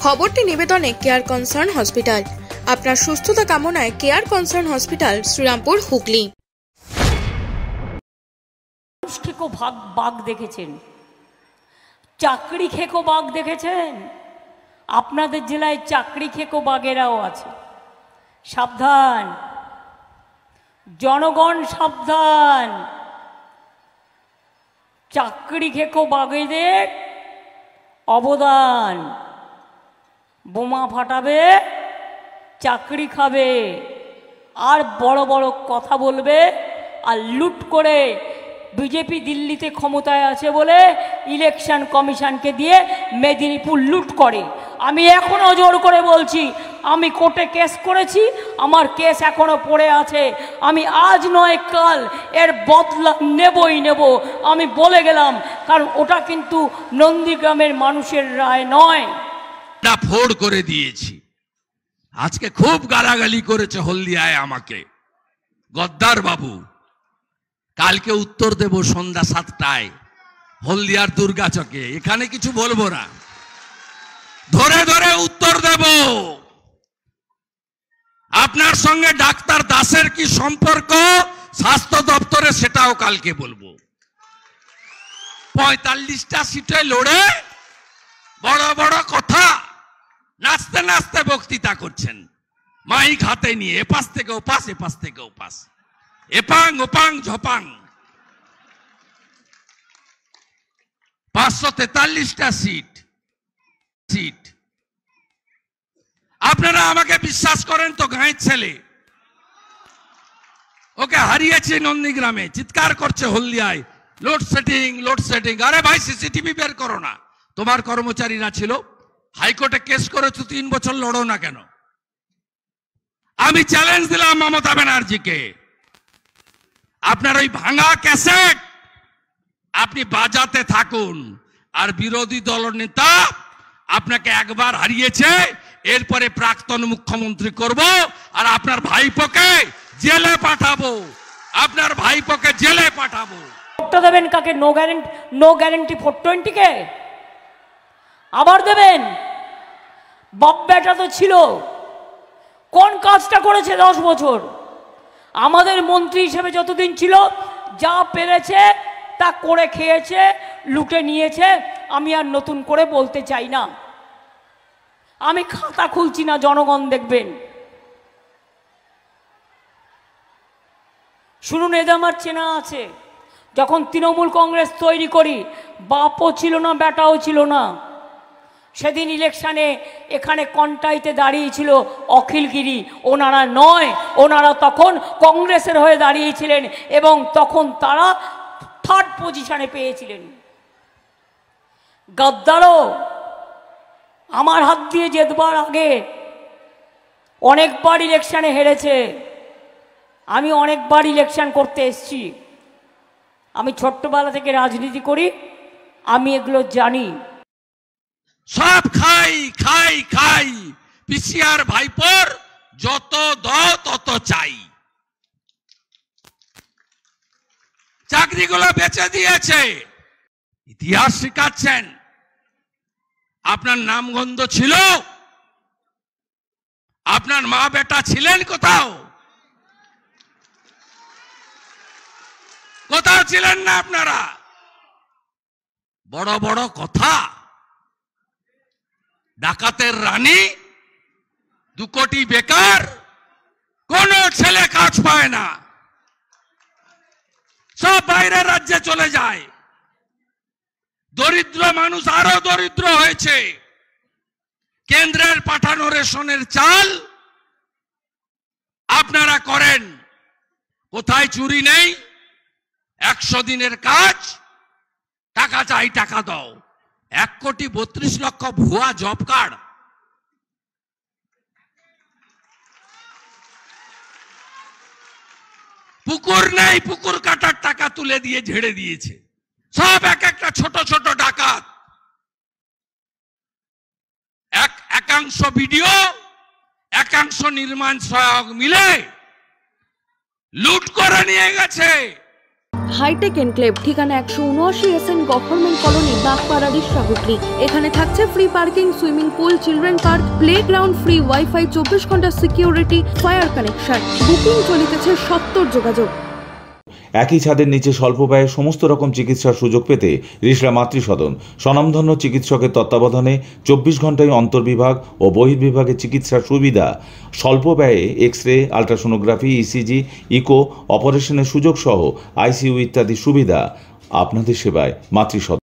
খবরটি নিবেদনে care concern hospital. আপনার সুস্থতা কামনায় care concern hospital, Serampore, Hooghly. খেকো বাঘ দেখেছেন, চাকরি খেকো বাঘ দেখেছেন? আপনাদের জেলায় চাকরি খেকো বাঘেরাও আছে। সাবধান জনগণ, সাবধান। চাকরি খেকো বাঘেদের অবদান, বোমা ফাটাবে, চাকরি খাবে, আর বড় বড় কথা বলবে, আর লুট করে বিজেপি দিল্লিতে ক্ষমতায় আছে বলে ইলেকশন কমিশনকে দিয়ে মেদিনীপুর লুট করে। আমি এখনও জোর করে বলছি, আমি কোর্টে কেস করেছি, আমার কেস এখনও পড়ে আছে। আমি আজ নয় কাল এর বদলা নেবই নেব, আমি বলে গেলাম। কারণ ওটা কিন্তু নন্দীগ্রামের মানুষের রায় নয়। ফোড় করে দিয়েছি। আজকে খুব গালাগালি করেছে হলদিয়ায় আমাকে গদ্দার বাবু। কালকে উত্তর দেব সন্ধ্যা 7টায় হলদিয়ার দুর্গাচকে। এখানে কিছু বলবো না, ধরে ধরে উত্তর দেব। আপনার সঙ্গে ডাক্তার দাসের কি সম্পর্ক স্বাস্থ্য দপ্তরে, সেটাও কালকে বলবো। 45টা সিটে লড়ে বড় বড় কথা, নাচতে নাচতে বক্তৃতা করছেন, মাইক হাতে নিয়ে এপাশ থেকে ওপাশ, এপাশ থেকে ওপাশ, এপাং ওপাং ঝপাং। 543টা সিট। আপনারা আমাকে বিশ্বাস করেন তো, গাঁয়ের ছেলে, ওকে হারিয়েছে নন্দীগ্রামে, চিৎকার করছে হলদিয়ায় লোডশেডিং লোডশেডিং। আরে ভাই, সিসিটিভি বের করো না। তোমার কর্মচারীরা ছিল, হাইকোর্টে কেস করেছো, 3 বছর লড়ো না কেন? আমি চ্যালেঞ্জ দিলাম মমতা ব্যানার্জিকে, আপনার ওই ভাঙা ক্যাসেট আপনি বাজাতে থাকুন। আর বিরোধী দলনেতা আপনাকে একবার হারিয়েছে, এরপরে প্রাক্তন মুখ্যমন্ত্রী করব, আর আপনার ভাইপোকে জেলে পাঠাবো, আপনার ভাইপোকে জেলে পাঠাবো। ভোটটা দেবেন কাকে? নো গ্যারেন্টি 420 কে আবার দেবেন? বাপ বেটা তো ছিল, কোন কাজটা করেছে 10 বছর? আমাদের মন্ত্রী হিসেবে যতদিন ছিল, যা পেরেছে তা করে খেয়েছে, লুটে নিয়েছে। আমি আর নতুন করে বলতে চাই না, আমি খাতা খুলছি না, জনগণ দেখবেন। শুনুন, এদের আমার চেনা আছে। যখন তৃণমূল কংগ্রেস তৈরি করি, বাপও ছিল না, বেটাও ছিল না। সেদিন ইলেকশানে এখানে কন্টাইতে দাঁড়িয়েছিল অখিলগিরি, ওনারা নয়, ওনারা তখন কংগ্রেসের হয়ে দাঁড়িয়েছিলেন এবং তখন তারা 3rd পজিশনে পেয়েছিলেন। গদ্দারও আমার হাত দিয়ে জেতবার আগে অনেকবার ইলেকশানে হেরেছে। আমি অনেকবার ইলেকশন করতে এসেছি, আমি ছোট্টবেলা থেকে রাজনীতি করি, আমি এগুলো জানি। সব খাই খাই খাই, পিসিআর ভাইপোর যত দাও তত চাই। চাকরিগুলো বেচে দিয়েছে, ইতিহাস শিখাচ্ছেন। আপনার নামগন্ধ ছিল? আপনার মা বেটা ছিলেন কোথাও? কোথাও ছিলেন না আপনারা। বড় বড় কথা, ডাকাতের রানী, 2 কোটি বেকার, কোন ছেলে কাজ পায় না, সব বাইরের রাজ্যে চলে যায়। দরিদ্র মানুষ আরো দরিদ্র হয়েছে। কেন্দ্রের পাঠানো রেশনের চাল আপনারা করেন, কোথায় চুরি নেই। 100 দিনের কাজ, টাকা চাই, টাকা দাও। 1,32,00,000 ভুয়া জব কার্ড। পুকুর নেই, পুকুর কাটার টাকা তুলে দিয়ে ঝেড়ে দিয়েছে। সব একটা ছোট ছোট ডাকাত, একাংশ ভিডিও, একাংশ নির্মাণ সহায়ক মিলে লুট করে নিয়ে গেছে। হাইটেক এনক্লেভ, ঠিকানা 179 SN গভর্নমেন্ট কলোনি, বাগপাড়া, রিশাহুটলি। এখানে থাকছে free parking, swimming pool, children park, playground, free wifi, 24 ঘন্টা সিকিউরিটি, ফায়ার কানেকশন। বুকিং চলিতেছে, 70 যোগাযোগ। একই ছাদের নিচে স্বল্প ব্যয়ে সমস্ত রকম চিকিৎসার সুযোগ পেতে রিষড়া মাতৃসদন স্বনামধন্য চিকিৎসকের তত্ত্বাবধানে 24 ঘন্টায় অন্তর্বিভাগ ও বহির্বিভাগে চিকিৎসার সুবিধা, স্বল্প ব্যয়ে X ray, ultrasonography, ECG, eco অপারেশনের সুযোগ সহ আইসিইউ ইত্যাদি সুবিধা। আপনাদের সেবায় মাতৃসদন।